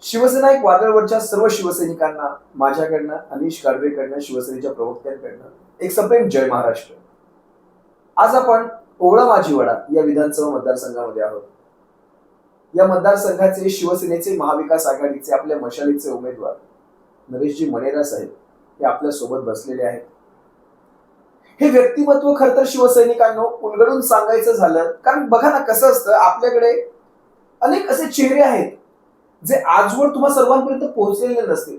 शिवसेना एक वादळवरच्या सर्व शिवसैनिकांना माझ्याकडनं, अनिश काडवेकडनं, शिवसेनेच्या प्रवक्त्यांकडनं एक सप्रेम जय महाराष्ट्र. आज आपण ओवळा माजिवडा या विधानसभा मतदारसंघामध्ये आहोत. या मतदारसंघाचे शिवसेनेचे महाविकास आघाडीचे आपल्या मशालीचे उमेदवार नरेशजी मणेरा साहेब हे आपल्या सोबत बसलेले आहेत. हे व्यक्तिमत्व खरं तर शिवसैनिकांना उलगडून सांगायचं झालं, कारण बघा ना कसं असतं, आपल्याकडे अनेक असे चेहरे आहेत जे आजवर तुम्हा सर्वांपर्यंत पोहोचलेले नसतील.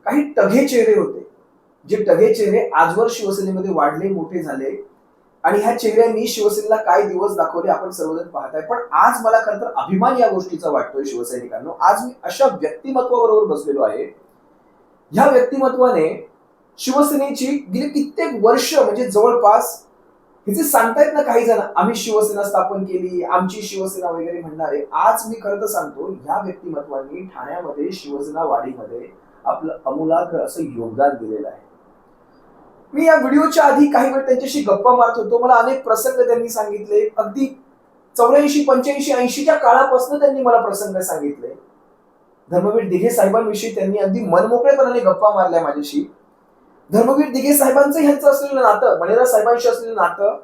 काही टघे चेहरे होते, जे टघे चेहरे आजवर शिवसेनेमध्ये वाढले, मोठे झाले आणि ह्या चेहऱ्यांनी शिवसेनेला काय दिवस दाखवले आपण सर्वजण पाहताय. पण आज मला खरं तर अभिमान या गोष्टीचा वाटतोय शिवसैनिकांनो. आज मी अशा व्यक्तिमत्वाबरोबर बसलेलो आहे, ह्या व्यक्तिमत्वाने शिवसेनेची गेली कित्येक वर्ष म्हणजे जवळपास हिचे सांगतायत ना काही जण, आम्ही शिवसेना स्थापन केली, आमची शिवसेना वगैरे म्हणणारे. आज मी खरं तर सांगतो, ह्या व्यक्तिमत्वांनी ठाण्यामध्ये शिवसेना वाढीमध्ये आपलं अमूलाग्र असं योगदान दिलेलं आहे. मी या व्हिडिओच्या आधी काही वेळ त्यांच्याशी गप्पा मारत होतो. मला अनेक प्रसंग त्यांनी सांगितले. अगदी 84, 85, 80च्या काळापासून त्यांनी मला प्रसंग सांगितले. धर्मवीर दिघे साहेबांविषयी त्यांनी अगदी मनमोकळेपणाने गप्पा मारल्या माझ्याशी. धर्मवीर दिघे साहेबांचं ह्यांचं असलेलं नातं, मणेरा साहेबांशी असलेलं नातं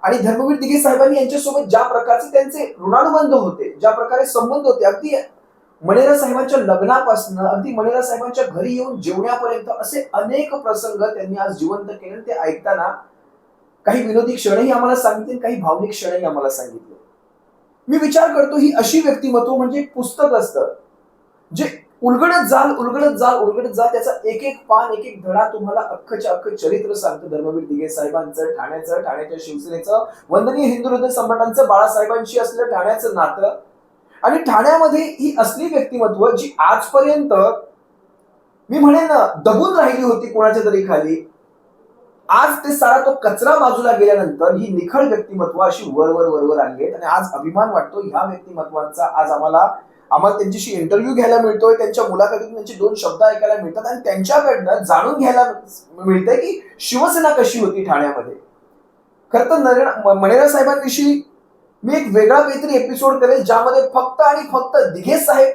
आणि धर्मवीर दिघे साहेबांनी यांच्यासोबत ज्या प्रकारचे त्यांचे ऋणानुबंध होते, ज्या प्रकारे संबंध होते, अगदी मणेरा साहेबांच्या लग्नापासून अगदी मणेरा साहेबांच्या घरी येऊन जेवण्यापर्यंत असे अनेक प्रसंग त्यांनी आज जिवंत केले. ते ऐकताना काही विनोदी क्षणही आम्हाला सांगितले, काही भावनिक क्षणही आम्हाला सांगितले. मी विचार करतो, ही अशी व्यक्तिमत्व म्हणजे एक पुस्तक असतं जे उलगडत जाल, उलगडत जाल, उलगडत जाल, त्याचा एक एक पान, एक एक धडा तुम्हाला अख्खच्या अख्खं चरित्र सांगतं. धर्मवीर दिघे साहेबांचं, ठाण्याचं, ठाण्याच्या शिवसेनेचं, वंदनीय हिंदू हृदय सम्राटांचं, बाळासाहेबांशी असलेलं ठाण्याचं नातं आणि ठाण्यामध्ये ही असली व्यक्तिमत्व जी आजपर्यंत मी म्हणेन दबून राहिली होती कोणाच्या तरी खाली. आज ते सारा तो कचरा बाजूला गेल्यानंतर ही निखळ व्यक्तिमत्व अशी वरवर वरवर आली आहेत आणि आज अभिमान वाटतो ह्या व्यक्तिमत्वांचा. आज आम्हाला त्यांच्याशी इंटरव्ह्यू घ्यायला मिळतोय, त्यांच्या मुलाखतीतून त्यांचे 2 शब्द ऐकायला मिळतात आणि त्यांच्याकडनं जाणून घ्यायला मिळतंय की शिवसेना कशी होती ठाण्यामध्ये. खरं तर मणेरा साहेबांविषयी मी एक वेगळा काहीतरी एपिसोड करेल, ज्यामध्ये फक्त आणि फक्त दिघे साहेब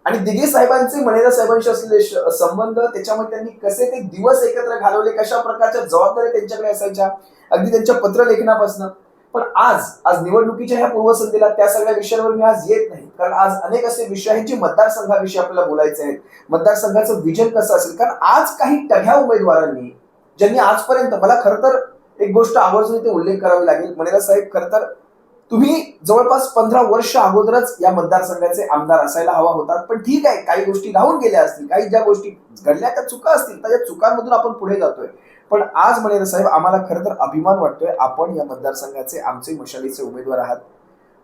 आणि दिघे साहेबांचे मणेरा साहेबांशी असलेले संबंध, त्याच्यामध्ये त्यांनी कसे ते दिवस एकत्र घालवले, कशा प्रकारच्या जबाबदाऱ्या त्यांच्याकडे असायच्या, अगदी त्यांच्या पत्रलेखनापासून. पण आज निवडणुकीच्या ह्या पूर्वसंध्येला त्या सगळ्या विषयांवर मी आज येत नाही, कारण आज अनेक असे विषय आहेत जे मतदारसंघाविषयी आपल्याला बोलायचे आहेत. मतदारसंघाचं विजन कसं असेल, कारण आज काही टघ्या उमेदवारांनी, ज्यांनी आजपर्यंत, मला खरं तर एक गोष्ट आवर्जून इथे उल्लेख करावी लागेल, मणेरा साहेब खरं तर तुम्ही जवळपास 15 वर्ष अगोदरच या मतदारसंघाचे आमदार असायला हवा होतात. पण ठीक आहे, काही गोष्टी राहून गेल्या असतील, काही ज्या गोष्टी घडल्या त्या चुका असतील, त्या चुकांमधून आपण पुढे जातोय. पण आज मणेरा साहेब, आम्हाला खरं तर अभिमान वाटतोय, आपण या मतदारसंघाचे आमचे मशालीचे उमेदवार आहात.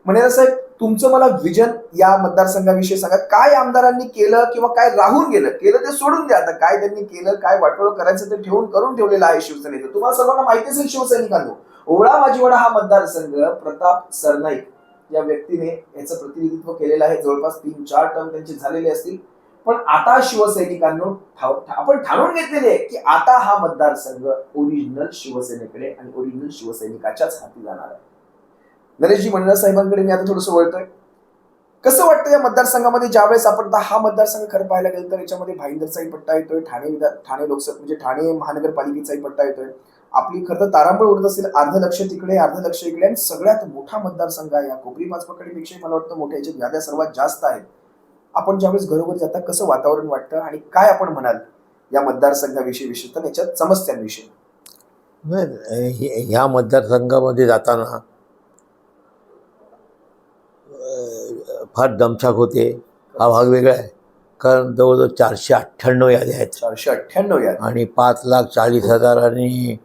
मणेरा साहेब, तुमचं मला विजन या मतदारसंघाविषयी सांगा. काय आमदारांनी केलं किंवा काय राहून गेलं, केलं ते सोडून द्या, आता काय त्यांनी केलं, काय वाटोळ करायचं ते करून ठेवलेलं आहे शिवसेनेचं. तुम्हाला सर्वांना माहिती असेल शिवसैनिकांनो, ओवळा माजिवडा हा मतदारसंघ प्रताप सरनाईक या व्यक्तीने याचं प्रतिनिधित्व केलेलं आहे. जवळपास 3-4 टर्म त्यांचे झालेले असतील. पण आता शिवसैनिकांनो आपण ठाणून घेतलेले आहे की आता हा मतदारसंघ ओरिजिनल शिवसेनेकडे आणि ओरिजिनल शिवसैनिकाच्याच हाती जाणार आहे. नरेशजी मणेरा साहेबांकडे मी आता थोडंसं वळतोय. कसं वाटतं या मतदारसंघामध्ये ज्यावेळेस आपण हा मतदारसंघ खरं पाहायला गेलं तर याच्यामध्ये भाईंदरचाही पट्टा येतोय, ठाणे लोकसभा म्हणजे ठाणे महानगरपालिकेचाही पट्टा येतोय. आपली खरं तर तारांबळ उडत असेल, अर्ध लक्ष तिकडे, अर्ध लक्ष इकडे, आणि सगळ्यात मोठा मतदारसंघ आहे. या कोपरी पाचपकडीपेक्षा मला वाटतं मोठ्या याच्यात याद्या सर्वात जास्त आहेत. आपण ज्यावेळेस घरोघर जाता कसं वातावरण वाटतं आणि काय आपण म्हणाल या मतदारसंघाविषयी, विशेषतः याच्यात समस्यांविषयी? ह्या मतदारसंघामध्ये जाताना फार दमछाक होते. हा भाग वेगळा आहे, कारण जवळजवळ 498 याद्या आहेत. 498 याद्या आणि 5,40,000 आणि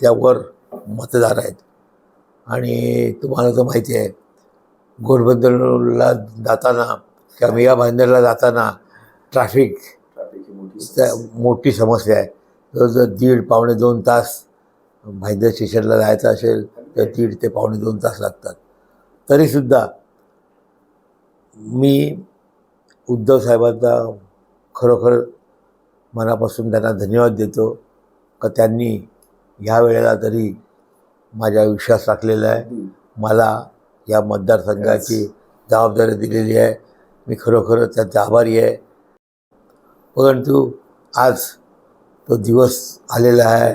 त्यावर मतदार आहेत. आणि तुम्हाला तर माहिती आहे, घोडबंदरला जाताना किंवा मिया भाईंदरला जाताना ट्रॅफिक मोठी समस्या आहे. जवळजवळ 1.5-2 तास भाईंदर स्टेशनला जायचं असेल तर 1.5 ते 2 तास लागतात. तरीसुद्धा मी उद्धव साहेबांचा खरोखर मनापासून त्यांना धन्यवाद देतो का त्यांनी ह्या वेळेला तरी माझ्या विश्वास राखलेला आहे. मला या मतदारसंघाची जबाबदारी दिलेली आहे. मी खरोखर त्यांचा आभारी आहे. परंतु आज तो दिवस आलेला आहे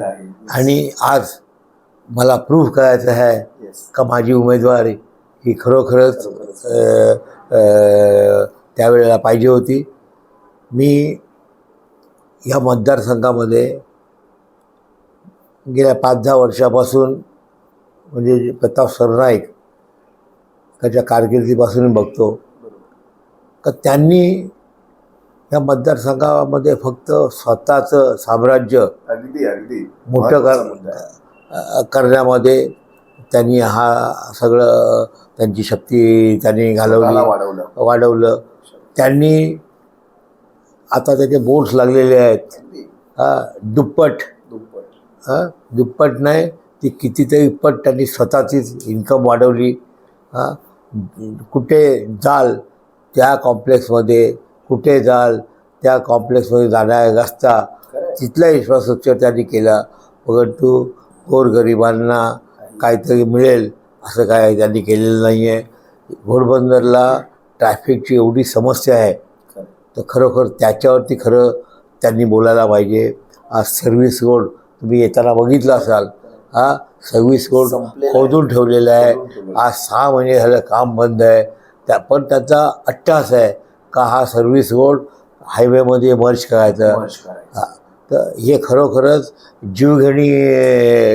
आणि आज मला प्रूव्ह करायचं आहे Yes. का माझी उमेदवारी ही खरोखरच त्यावेळेला पाहिजे होती. मी या मतदारसंघामध्ये गेल्या 5-10 वर्षापासून म्हणजे प्रताप सरनाईक त्याच्या कारकिर्दीपासून बघतो का त्यांनी या मतदारसंघामध्ये फक्त स्वतःचं साम्राज्य अगदी अगदी मोठं महत्त्वाचा मुद्दा आहे. करण्यामध्ये त्यांनी हा सगळं त्यांची शक्ती त्यांनी स्वतःला घालवली, वाढवलं. त्यांनी आता त्याचे बोर्ड्स लागलेले आहेत. अगदी दुप्पट दुप्पट नाही ती कितीतरी पट त्यांनी स्वतःचीच इन्कम वाढवली. कुठे जाल त्या कॉम्प्लेक्समध्ये, कुठे जाल त्या कॉम्प्लेक्समध्ये जाण्या रस्ता तिथला इन्फ्रास्ट्रक्चर त्यांनी केला. परंतु गोरगरिबांना काहीतरी मिळेल असं काय त्यांनी केलेलं नाही आहे. घोडबंदरला ट्रॅफिकची एवढी समस्या आहे तर खरोखर त्याच्यावरती खरं त्यांनी बोलायला पाहिजे. आज सर्व्हिस रोड तुम्ही येताना बघितलं असाल, सर्व्हिस रोड खोदून ठेवलेला आहे. आज 6 महिने झालं काम बंद आहे. पण त्याचा अट्टास आहे का हा सर्व्हिस रोड हायवेमध्ये मर्ज करायचा. तर हे खरोखरच जीवघेणी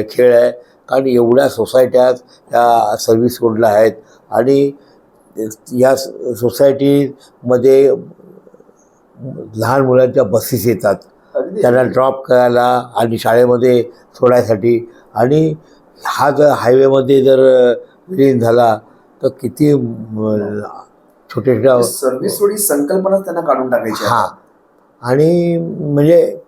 खेळ आहे. कारण एवढ्या सोसायट्यात या सर्व्हिस रोडला आहेत आणि या सोसायटीमध्ये लहान मुलांच्या बसेस येतात त्यांना ड्रॉप करायला आणि शाळेमध्ये सोडायसाठी. आणि हा जर हायवेमध्ये जर विलीन झाला तर किती छोट्या सर्व्हिस रोड ही संकल्पना त्यांना काढून टाकायची. आणि म्हणजे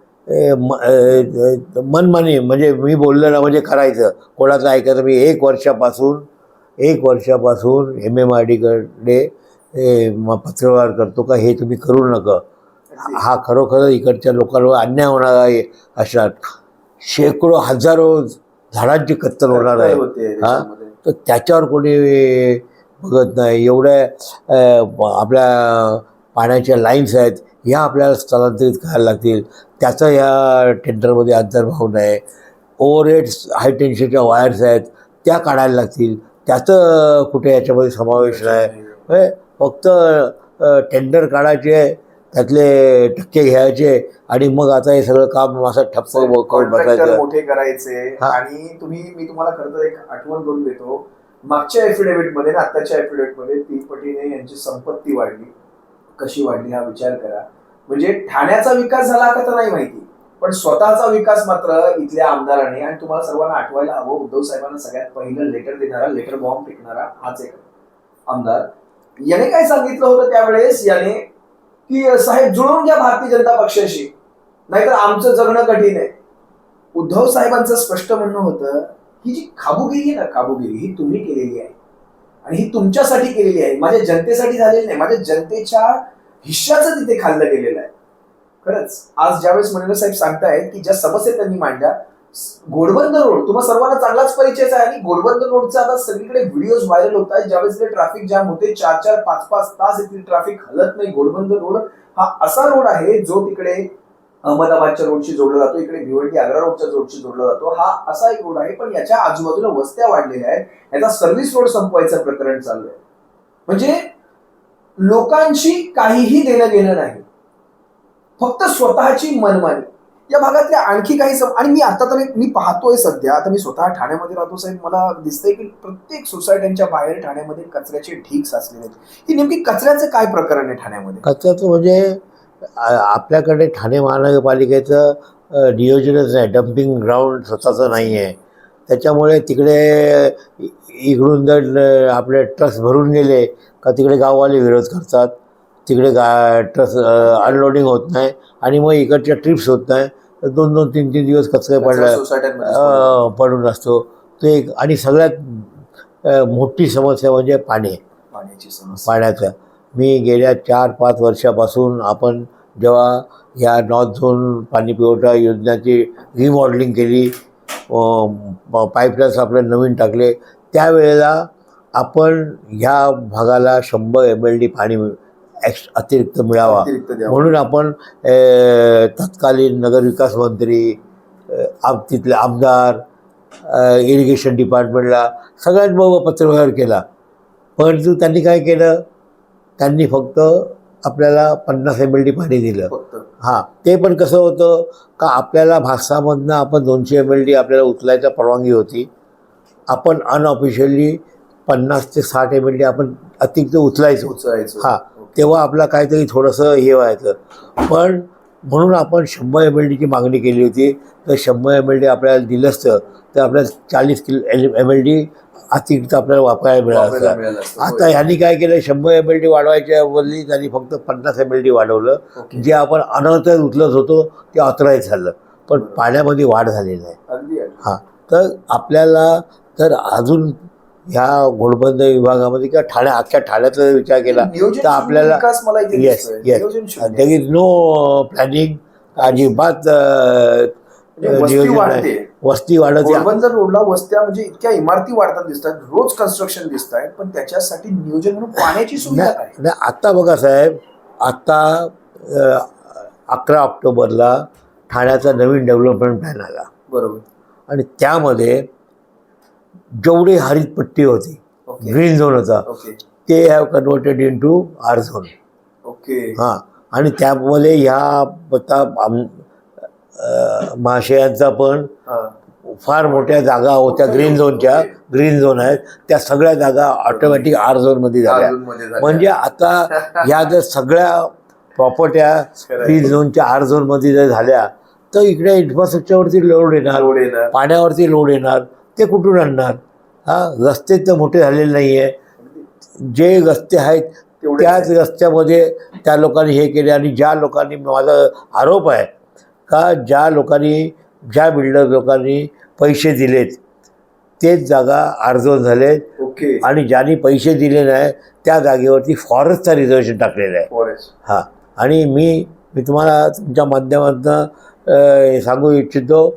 मनमानी म्हणजे मी बोललं ना म्हणजे करायचं, कोणाचं ऐकायचं. मी एक वर्षापासून MMRDकडे पत्रव्यवहार करतो का हे तुम्ही करू नका. हा खरोखर इकडच्या लोकांवर अन्याय होणार आहे. अशा शेकडो हजारो झाडांची कत्तल होणार आहे. तर त्याच्यावर कोणी बघत नाही. एवढ्या आपल्या पाण्याच्या लाईन्स आहेत ह्या आपल्याला स्थलांतरित करायला लागतील, त्याचा या टेंडरमध्ये अंतर्भाव नाही. ओव्हरहेड्स हाय टेन्शनच्या वायर्स आहेत त्या काढायला लागतील, त्याचं कुठे याच्यामध्ये समावेश नाही. फक्त टेंडर काढायचे, त्यातले टक्के घ्यायचे आणि मग आता हे सगळं काम असं ठप्प करून बसायचं, मोठे करायचे. आणि मी तुम्हाला खरं तर एक आठवण करून देतो. मागच्या ॲफिडेव्हिटमध्ये ना आत्ताच्या ॲफिडेव्हिटमध्ये 3 पटीने यांची संपत्ती वाढली. कशी वाढली हा विचार करा. म्हणजे ठाण्याचा विकास झाला का तर नाही माहिती, पण स्वतःचा विकास मात्र इथल्या आमदाराने, आणि तुम्हाला सर्वांना आठवायला हवं उद्धव साहेबांना सगळ्यात पहिलं लेटर देणारा, लेटर बॉम्ब फेकणारा हाच एक आमदार. याने काय सांगितलं होतं त्यावेळेस, याने की साहेब जुळवून घ्या भारतीय जनता पक्षाशी, नाहीतर आमचं जगणं कठीण आहे. उद्धव साहेबांचं स्पष्ट म्हणणं होतं ही जी खाबुगिरी आहे ना, खाबुगिरी ही तुम्ही केलेली आहे आणि ही तुमच्यासाठी केलेली आहे, माझ्या जनतेसाठी झालेली नाही. माझ्या जनतेच्या हिश्श्याचं तिथे खाल्लं गेलेलं आहे. खरंच आज ज्यावेळेस मनोहर साहेब सांगतायत की ज्या समस्या त्यांनी मांडल्या, घोडबंदर रोड तुम्हाला सर्वांना चांगलाच परिचयच आहे. आणि घोडबंदर रोडचा आता सगळीकडे व्हिडिओज व्हायरल होत आहेत. ज्यावेळेस ट्रॅफिक जाम होते, 4-4, 5-5 तास इथे ट्रॅफिक हलत नाही. घोडबंदर रोड हा असा रोड आहे जो तिकडे अहमदाबादच्या रोडशी जोडला जातो, इकडे भिवंडी आग्रा रोडच्या रोडशी जोडला जातो. हा असा एक रोड आहे, पण याच्या आजूबाजूला वस्त्या वाढलेल्या आहेत. याचा सर्व्हिस रोड संपवायचं प्रकरण चालू आहे. म्हणजे लोकांशी काहीही देणं घेणं नाही, फक्त स्वतःची मनमानी. या भागातल्या आणखी काही आणि मी आता तर मी पाहतोय सध्या, आता मी स्वतः ठाण्यामध्ये राहतो साहेब, मला दिसतंय की प्रत्येक सोसायट्यांच्या बाहेर ठाण्यामध्ये कचऱ्याचे ढीग साचलेले आहेत. ही नेमकी कचऱ्याचं काय प्रकरण आहे ठाण्यामध्ये? कचऱ्याचं म्हणजे आपल्याकडे ठाणे महानगरपालिकेचं नियोजनच नाही, डम्पिंग ग्राउंड स्वतःचं नाही आहे. त्याच्यामुळे तिकडे इकडून जर आपले ट्रक्स भरून गेले का तिकडे गाववाले विरोध करतात, तिकडे ट्रक्स अनलोडिंग होत नाही आणि मग इकडच्या ट्रिप्स होत नाही. 2-2, 3-3 दिवस कचरे पडून असतो ते एक. आणि सगळ्यात मोठी समस्या म्हणजे पाण्याची समस्या. पाण्याचं. मी गेल्या 4-5 वर्षापासून आपण जेव्हा या नॉर्थ झोन पाणी पुरवठा योजनेची रिमॉडेलिंग केली, पाईपलाईन्स आपले नवीन टाकले, त्यावेळेला आपण ह्या भागाला 100 MLD पाणी अतिरिक्त मिळावा अतिरिक्त द्यावं. म्हणून आपण तत्कालीन नगरविकास मंत्री, तिथले आमदार, इरिगेशन डिपार्टमेंटला सगळ्यांबरोबर पत्रव्यवहार केला. परंतु त्यांनी काय केलं, त्यांनी फक्त आपल्याला 50 MLD पाणी दिलं. फक्त हां, ते पण कसं होतं का आपल्याला भासामधनं आपण 200 MLD आपल्याला उचलायचा परवानगी होती. आपण अनऑफिशियली 50 ते 60 MLD आपण अतिरिक्त उचलायचो. हां, तेव्हा आपला काहीतरी थोडंसं हे व्हायचं. पण म्हणून आपण 100 MLDची मागणी केली होती. तर 100 MLD आपल्याला दिलं असतं तर आपल्याला 40 MLD अतिरिक्त आपल्याला वापरायला मिळालं असतं. आता ह्यांनी काय केलं, 100 MLD वाढवायच्या बदली त्यांनी फक्त 50 MLD वाढवलं. जे आपण अनर्थक उचलत होतो ते ऑथराईज झालं, पण पाण्यामध्ये वाढ झाली नाही. हां, तर आपल्याला तर अजून ह्या घोडबंदर विभागामध्ये किंवा अख्ख्या ठाण्याचा जर विचार केला तर आपल्याला yes there is no planning, अजिबात नियोजन नाही. वस्ती वाढत घोडबंदर रोडला वस्त्या म्हणजे इतक्या इमारती वाढतात दिसतात, रोज कन्स्ट्रक्शन दिसत आहेत, पण त्याच्यासाठी नियोजन म्हणून पाण्याची सुविधा काय? आता बघा साहेब, आता 11 ऑक्टोबरला ठाण्याचा नवीन डेव्हलपमेंट प्लॅन आला. बरोबर. आणि त्यामध्ये जेवढी हरित पट्टी होती, ग्रीन झोन होता, ते have converted into R zone. Okay. हां, आणि त्यामध्ये ह्या आता महाशयांचा पण फार मोठ्या जागा होत्या ग्रीन झोनच्या, ग्रीन झोन आहेत, त्या सगळ्या जागा ऑटोमॅटिक आर झोनमध्ये झाल्या. म्हणजे आता ह्या जर सगळ्या प्रॉपर्ट्या ग्रीन झोनच्या आर झोनमध्ये जर झाल्या तर इकडे इन्फ्रास्ट्रक्चरवरती लोड येणार, पाण्यावरती लोड येणार, ते कुठून आणणार? हां, रस्ते तर मोठे झालेले नाही आहे. जे रस्ते आहेत त्याच रस्त्यामध्ये त्या लोकांनी हे केले. आणि ज्या लोकांनी, माझा आरोप आहे का ज्या लोकांनी, ज्या बिल्डर लोकांनी पैसे दिलेत तेच जागा आरझोन झालेत. ओके. आणि ज्यांनी पैसे दिले नाही त्या जागेवरती फॉरेस्टचा रिझर्वेशन टाकलेलं आहे. हां, आणि मी तुम्हाला तुमच्या माध्यमातून सांगू इच्छितो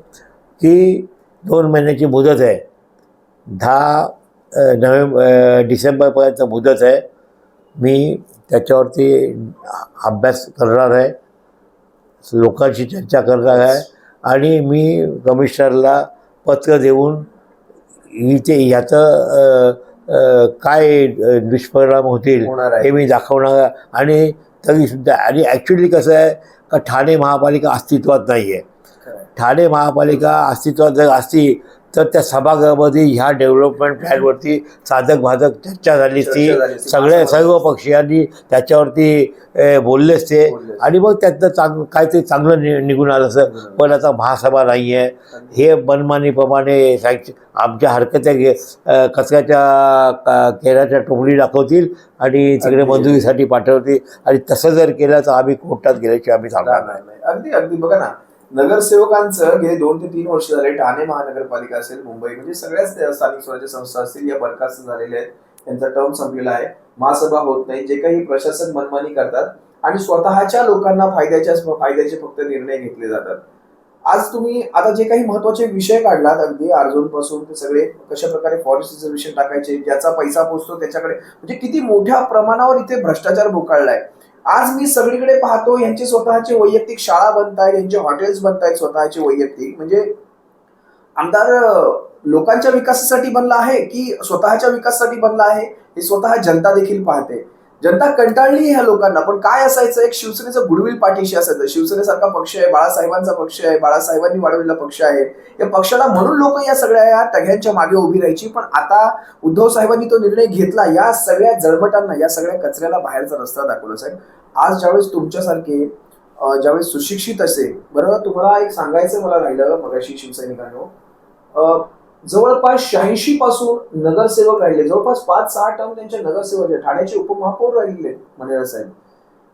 की 2 महिन्याची मुदत आहे. 10 डिसेंबरपर्यंत मुदत आहे. मी त्याच्यावरती अभ्यास करणार आहे, लोकांशी चर्चा करणार आहे, आणि मी कमिशनरला पत्र देऊन इथे ह्याचं काय दुष्परिणाम होतील हे मी दाखवणार. आणि तरीसुद्धा, आणि ॲक्च्युली कसं आहे का ठाणे महापालिका अस्तित्वात नाही आहे. ठाणे महापालिका अस्तित्वात जर असती तर त्या सभागृहामध्ये ह्या डेव्हलपमेंट प्लॅनवरती साधक बाधक चर्चा झाली असती. सर्व पक्षीयांनी त्याच्यावरती बोललेच ते, आणि मग त्यातनं काहीतरी चांगलं निघून आलं असं. पण आता महासभा नाही आहे. हे मनमानीप्रमाणे आमच्या हरकत्या कचऱ्याच्या केराच्या टोपली दाखवतील आणि तिकडे मंजुरीसाठी पाठवतील. आणि तसं जर केलं तर आम्ही कोर्टात गेल्याची आम्ही सांगणार नाही. अगदी अगदी. बघा ना, नगरसेवकांचं गेले 2 ते 3 वर्ष झाले ठाणे महानगरपालिका असेल, मुंबई, म्हणजे सगळ्याच स्थानिक स्वराज्य संस्था असतील, या बरखास्त झालेल्या आहेत. त्यांचा टर्म संपलेला आहे. महासभा होत नाही. जे काही प्रशासन मनमानी करतात आणि स्वतःच्या लोकांना फायद्याचे फक्त निर्णय घेतले जातात. आज तुम्ही आता जे काही महत्वाचे विषय काढलात, अगदी आरझोन पासून ते सगळे कशा प्रकारे फॉरेस्ट रिझर्वेशन टाकायचे, ज्याचा पैसा पोचतो त्याच्याकडे, म्हणजे किती मोठ्या प्रमाणावर इथे भ्रष्टाचार बोकाळलाय. आज मी सगळीकडे पाहतो यांचे स्वतःचे वैयक्तिक शाळा बनतायत, यांचे हॉटेल्स बनतायत स्वतःचे वैयक्तिक. म्हणजे आमदार लोकांच्या विकासासाठी बनला आहे की स्वतःच्या विकासासाठी बनला आहे हे स्वतः जनता देखील पाहते. जनता कंटाळली ह्या लोकांना. पण काय असायचं, एक शिवसेनेचं गुडविल पाठीशी असायचं. शिवसेनेसारखा पक्ष आहे, बाळासाहेबांचा पक्ष आहे, बाळासाहेबांनी वाढवलेला पक्ष आहे. या पक्षाला म्हणून लोक या सगळ्या या टघ्यांच्या मागे उभी राहायची. पण आता उद्धव साहेबांनी तो निर्णय घेतला. या सगळ्या जळमटांना, या सगळ्या कचऱ्याला बाहेरचा रस्ता दाखवला. साहेब, आज ज्यावेळेस तुमच्यासारखे ज्यावेळेस सुशिक्षित असेल, बरोबर, तुम्हाला एक सांगायचं मला राहिलं मगाशी, शिवसैनिकांनो, जवळपास 86 पासून नगरसेवक राहिले. जवळपास 5-6 टर्म त्यांच्या नगरसेवक, ठाण्याचे उपमहापौर राहिले मनेरा साहेब.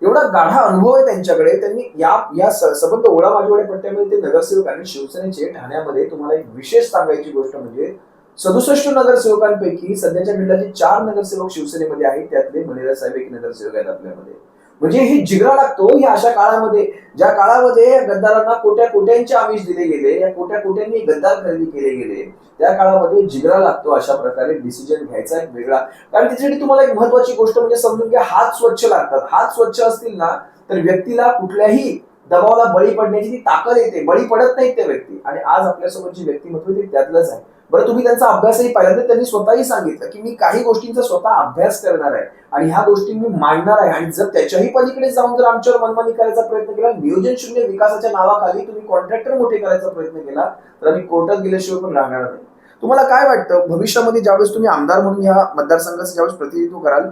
एवढा गाढा अनुभव आहे त्यांच्याकडे. त्यांनी या संबंध ओळा माझ्याकडे पट्ट्यामध्ये ते नगरसेवक आणि शिवसेनेचे ठाण्यामध्ये. तुम्हाला एक विशेष सांगायची गोष्ट म्हणजे 67 नगरसेवकांपैकी सध्याच्या घडीला 4 नगरसेवक शिवसेनेमध्ये आहेत. त्यातले मनेरा साहेब एक नगरसेवक आहेत आपल्यामध्ये. म्हणजे हे जिगरा लागतो या अशा काळामध्ये, ज्या काळामध्ये गद्दारांना कोट्या कोट्यांचे आमिष दिले गेले, या कोट्या कोट्यांनी गद्दार खरेदी केले गेले, त्या काळामध्ये जिगरा लागतो अशा प्रकारे डिसिजन घ्यायचा एक वेगळा. कारण त्याच्यासाठी तुम्हाला एक महत्वाची गोष्ट म्हणजे समजून घ्या, हात स्वच्छ लागतात. हात स्वच्छ असतील ना तर व्यक्तीला कुठल्याही दबावाला बळी पडण्याची ती ताकद येते, बळी पडत नाही त्या व्यक्ती. आणि आज आपल्यासोबत जी व्यक्तिमत्व ते त्यातलंच आहे. बरं, तुम्ही त्यांचा अभ्यासही पाहिला तर त्यांनी स्वतःही सांगितलं की मी काही गोष्टींचा स्वतः अभ्यास करणार आहे आणि ह्या गोष्टी मी मांडणार आहे, आणि जर त्याच्याही पलीकडे जाऊन जर आमच्यावर मनमानी करायचा प्रयत्न केला, नियोजन शून्य विकासाच्या नावाखाली तुम्ही कॉन्ट्रॅक्टर मोठे करायचा प्रयत्न केला, तर आम्ही कोर्टात गेल्याशिवाय पण राहणार नाही. तुम्हाला काय वाटतं भविष्यामध्ये ज्यावेळेस तुम्ही आमदार म्हणून या मतदारसंघाचं ज्यावेळेस प्रतिनिधित्व कराल,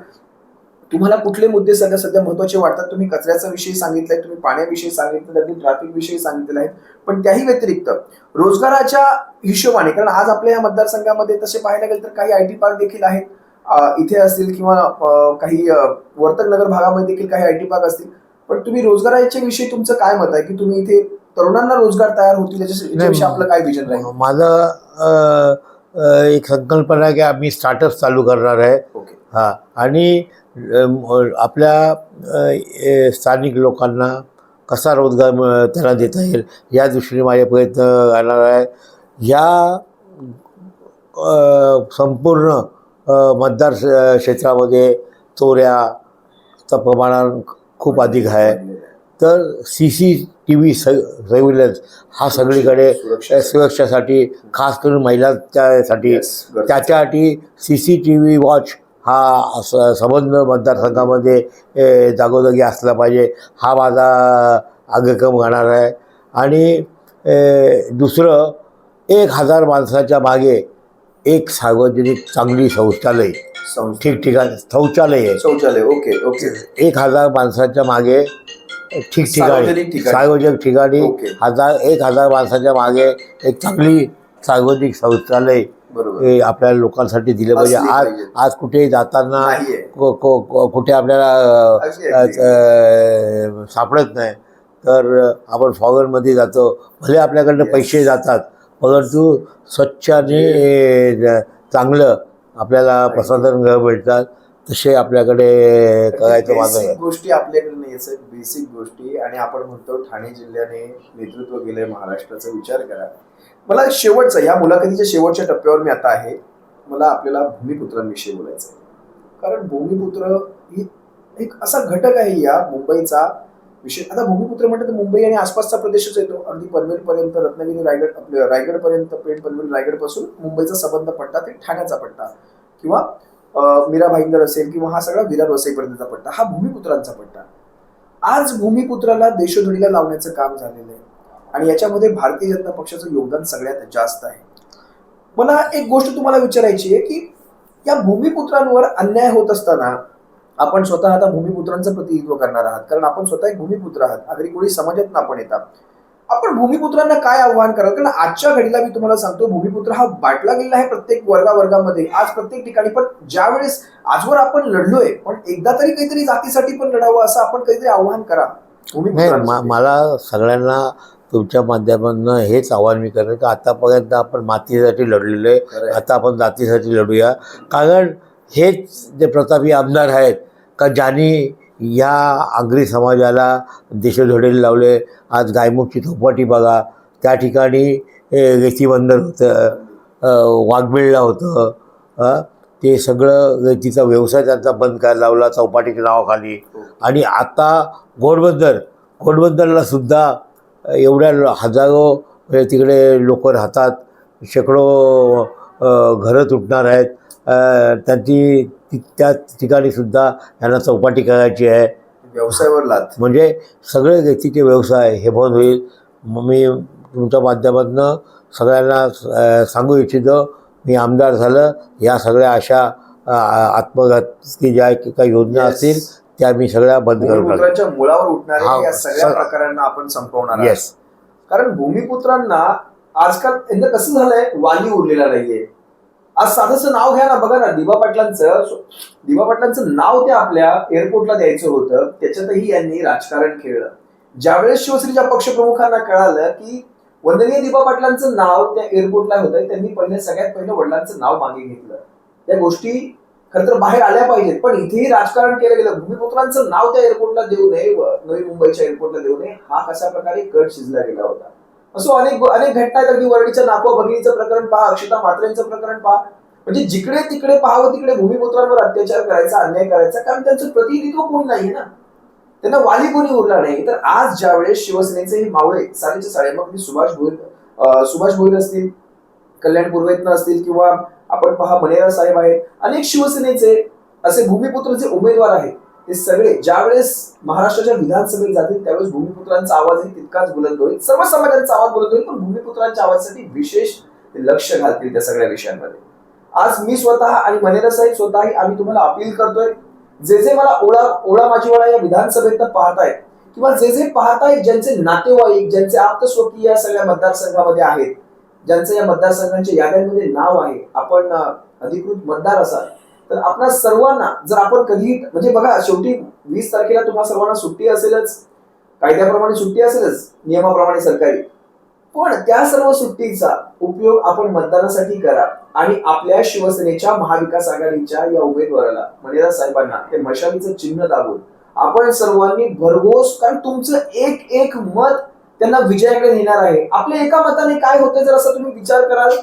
तुम्हाला कुठले मुद्दे सध्या महत्वाचे वाटतात? तुम्ही कचऱ्याचा विषय सांगितलाय, तुम्ही पाण्याविषयी सांगितलं, अगदी ट्रॅफिक विषयी सांगितलेलं आहे, पण त्याही व्यतिरिक्त रोजगाराच्या हिशोबाने, कारण आज आपल्या या मतदारसंघामध्ये तसे पाहायला गेलं तर काही IT पार्क देखील आहेत, इथे असतील किंवा काही वर्तक नगर भागामध्ये देखील काही IT पार्क असतील, पण तुम्ही रोजगाराच्या विषयी तुमचं काय मत आहे की तुम्ही इथे तरुणांना रोजगार तयार होतील याच्याविषयी आपलं काय विजन राहील? माझं एक संकल्पना आहे की आम्ही स्टार्टअप चालू करणार आहे. ओके. हां, आणि आपल्या स्थानिक लोकांना कसा रोजगार त्यांना देता येईल या दृष्टीने माझे प्रयत्न राहणार आहे. या संपूर्ण मतदार क्षेत्रामध्ये चोऱ्याचं प्रमाण खूप अधिक आहे. तर CCTV सर्व्हिलन्स हा सगळीकडे सुरक्षेसाठी, खास करून महिलांच्यासाठी, त्याच्यासाठी CCTV वॉच हा संबंध मतदारसंघामध्ये जागोजागी असला पाहिजे, हा माझा अग्रक्रम राहणार आहे. आणि दुसरं, 1000 माणसाच्या मागे एक सार्वजनिक चांगली शौचालय ठिकठिकाणी शौचालय. Okay okay. 1000 माणसाच्या मागे ठिकठिकाणी सार्वजनिक ठिकाणी 1000 माणसाच्या मागे एक चांगली सार्वजनिक शौचालय हे आपल्या लोकांसाठी दिलं पाहिजे. आज कुठे जाताना कुठे आपल्याला सापडत नाही, तर आपण फॉरेनमध्ये जातो, भले आपल्याकडनं पैसे जातात, परंतु स्वच्छ आणि चांगलं आपल्याला प्रसाधन घर भेटतात. तसे आपल्याकडे करायचं माझं गोष्टी आपल्याकडे नाही आहेत, बेसिक गोष्टी. आणि आपण म्हणतो ठाणे जिल्ह्याने नेतृत्व केलंय महाराष्ट्राचा, विचार करा. मला शेवटचा, या मुलाखतीच्या शेवटच्या टप्प्यावर मी आता आहे, मला आपल्याला भूमिपुत्रांविषयी बोलायचं आहे. कारण भूमिपुत्र ही एक असा घटक आहे या मुंबईचा विषय. आता भूमिपुत्र म्हणतात तर मुंबई आणि आसपासचा प्रदेशच येतो, अगदी पनवेलपर्यंत, रत्नागिरी, रायगड, आपल्या रायगडपर्यंत, पेण, पनवेल, रायगडपासून मुंबईचा संबंध पट्टा ते ठाण्याचा पट्टा, किंवा मीरा भाईंदर असेल, किंवा हा सगळा विरार वसईपर्यंतचा पट्टा, हा भूमिपुत्रांचा पट्टा. आज भूमिपुत्राला देशोधडीला लावण्याचं काम झालेलं आहे आणि याच्यामध्ये भारतीय जनता पक्षाचं योगदान सगळ्यात जास्त आहे. मला एक गोष्ट तुम्हाला विचारायची आहे की या भूमिपुत्रांवर अन्याय होत असताना, आपण स्वतः आता भूमिपुत्रांचं प्रतिनिधित्व करणार आहात, कारण आपण स्वतः एक भूमिपुत्र आहात, आगरी कोळी समाजातून आपण येतात, आपण भूमिपुत्रांना काय आव्हान कराल? कारण आजच्या घडीला मी तुम्हाला सांगतो, भूमिपुत्र हा बाटला गेलेला आहे प्रत्येक वर्गावर्गामध्ये, आज प्रत्येक ठिकाणी. पण ज्या वेळेस आजवर आपण लढलोय, पण एकदा तरी काहीतरी जातीसाठी पण लढावं, असं आपण काहीतरी आव्हान करा भूमिपुत्रांना. मला सगळ्यांना तुमच्या माध्यमातून हेच आव्हान मी करेन की आतापर्यंत आपण मातीसाठी लढलेलो आहे, आता आपण जातीसाठी लढूया. कारण हेच जे प्रतापी आमदार आहेत का ज्यांनी या आगरी समाजाला देशोधडीला लावले. आज गायमुखची चौपाटी बघा, त्या ठिकाणी रेती बंदर होतं, वाघबिळला होतं, ते सगळं रेतीचा व्यवसाय त्यांचा बंद करायला लावला चौपाटीच्या नावाखाली. आणि आता घोडबंदरला सुद्धा एवढ्या हजारो तिकडे लोक राहतात, शेकडो घरं तुटणार आहेत, त्यांची त्या ठिकाणी सुद्धा यांना चौपाटी करायची आहे. व्यवसायावर लाद, म्हणजे सगळे व्यक्तीचे व्यवसाय हे बंद होईल. मी तुमच्या माध्यमातून सगळ्यांना सांगू इच्छितो, मी आमदार झालं, या सगळ्या अशा आत्मघातकी ज्या काही योजना असतील त्या मी सगळ्या बंद करून भूमिपुत्रांच्या मुळावर उठणाऱ्या या सगळ्या प्रकारांना आपण संपवणार आहोत. कारण भूमिपुत्रांना आजकाल यंदा कसं झालंय, वाली उरलेला नाहीये. आज साधंसं नाव घ्या ना, बघा ना, दिबा पाटलांचं नाव त्या आपल्या एअरपोर्टला द्यायचं होतं, त्याच्यातही यांनी राजकारण खेळलं. ज्यावेळेस शिवसेनेच्या पक्षप्रमुखांना कळालं की वंदनीय दिबा पाटलांचं नाव त्या एअरपोर्टला होतं, त्यांनी सगळ्यात पहिलं वडिलांचं नाव मागे घेतलं. त्या गोष्टी खरं तर बाहेर आल्या पाहिजेत, पण इथेही राजकारण केलं गेलं. भूमिपुत्रांचं नाव त्या एअरपोर्टला देऊ नये, नवी मुंबईच्या एअरपोर्टला देऊ नये, हा कशा प्रकारे कट शिजला गेला होता. असो अनेक अनेक घटना आहेत. अगदी वरळीच्या नागवा भगिनीचं प्रकरण पहा, अक्षता म्हात्रेंचं प्रकरण पहा. म्हणजे जिकडे तिकडे पाहावं तिकडे भूमिपुत्रांवर अत्याचार करायचा, अन्याय करायचा, कारण त्यांचं प्रतिनिधित्व कोणी नाहीये ना, त्यांना वाली कोणी उरला नाही. तर आज ज्यावेळेस शिवसेनेचे हे मावळे साडेच्या साडे, मग मी सुभाष भोईर असतील, कल्याण पूर्वेतनं असतील, किंवा आपण पहा मनेरा साहेब आहेत, अनेक शिवसेनेचे असे भूमिपुत्र जे उमेदवार आहेत, ते सगळे ज्यावेळेस महाराष्ट्राच्या विधानसभेत जातील त्यावेळेस भूमिपुत्रांचा आवाजही तितकाच बुलंद होईल, सर्व समाजांचा आवाज बुलंद होईल, पण भूमिपुत्रांच्या आवाजासाठी विशेष लक्ष घालतील त्या सगळ्या विषयांमध्ये. आज मी स्वतः आणि मनेरा साहेब स्वतःही आम्ही तुम्हाला अपील करतोय, जे जे मला ओळा माजीवाडा या विधानसभेतनं पाहतायत, किंवा जे जे पाहतायत, ज्यांचे नातेवाईक, ज्यांचे आप्तस्वकीय या सगळ्या मतदारसंघामध्ये आहेत, ज्यांचं या मतदारसंघांच्या याद्यांमध्ये नाव आहे, आपण अधिकृत मतदार असाल, तर आपल्या सर्वांना जर आपण कधी, म्हणजे बघा शेवटी 20 तारखेला तुम्हा सर्वांना सुट्टी असेलच, कायद्याप्रमाणे सुट्टी असेलच, नियमाप्रमाणे सरकारी, पण त्या सर्व सुट्टीचा उपयोग आपण मतदानासाठी करा आणि आपल्या शिवसेनेच्या महाविकास आघाडीच्या या उमेदवाराला मनेरा साहेबांना ते मशालीचं चिन्ह दाबून आपण सर्वांनी भरघोस, कारण तुमचं एक एक मत त्यांना विजयाकडे नेणार आहे. आपल्या एका मताने काय होतं जर असं तुम्ही विचार कराल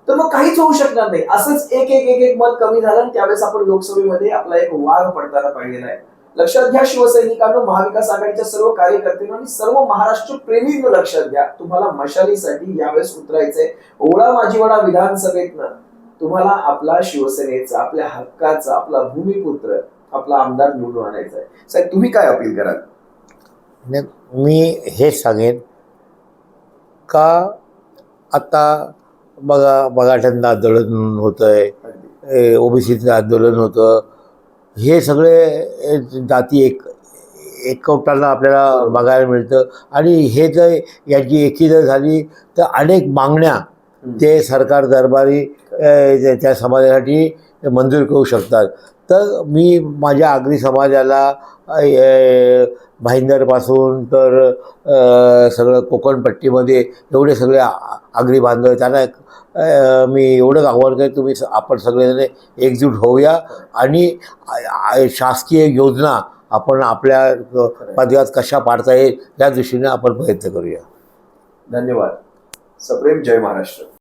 तर मग काहीच होऊ शकणार नाही. असंच एक एक एक एक मत कमी झालं, त्यावेळेस आपण लोकसभेमध्ये आपला एक वाघ पडताना पाहिलेला आहे. लक्षात घ्या शिवसैनिकांनो, महाविकास आघाडीच्या सर्व कार्यकर्त्यांनो आणि सर्व महाराष्ट्र प्रेमींनो लक्षात घ्या, तुम्हाला मशालीसाठी यावेळेस उतरायचंय. ओळा माजीवाडा विधानसभेतनं तुम्हाला आपला शिवसेनेचा, आपल्या हक्काचा, आपला भूमिपुत्र, आपला आमदार निवडून आणायचा आहे. साहेब तुम्ही काय अपील कराल? मी हेच सांगेन का आता बघा, मराठ्यांचं आंदोलन होतं आहे, ओबीसीचं आंदोलन होतं, हे सगळे जाती एकवटताना आपल्याला बघायला मिळतं. आणि हे जर याची एकी जर झाली तर अनेक मागण्या ते सरकार दरबारी त्या समाजासाठी मंजूर करू शकतात. तर मी माझ्या आगरी समाजाला भाईंदरपासून तर सगळं कोकणपट्टीमध्ये एवढे सगळे आगरी बांधव, त्यांना मी एवढंच आव्हान करतो, तुम्ही आपण सगळेजण एकजूट होऊया आणि शासकीय योजना आपण आपल्या पदव्यात कशा पाडता येईल या दृष्टीने आपण प्रयत्न करूया. धन्यवाद. सप्रेम. जय महाराष्ट्र.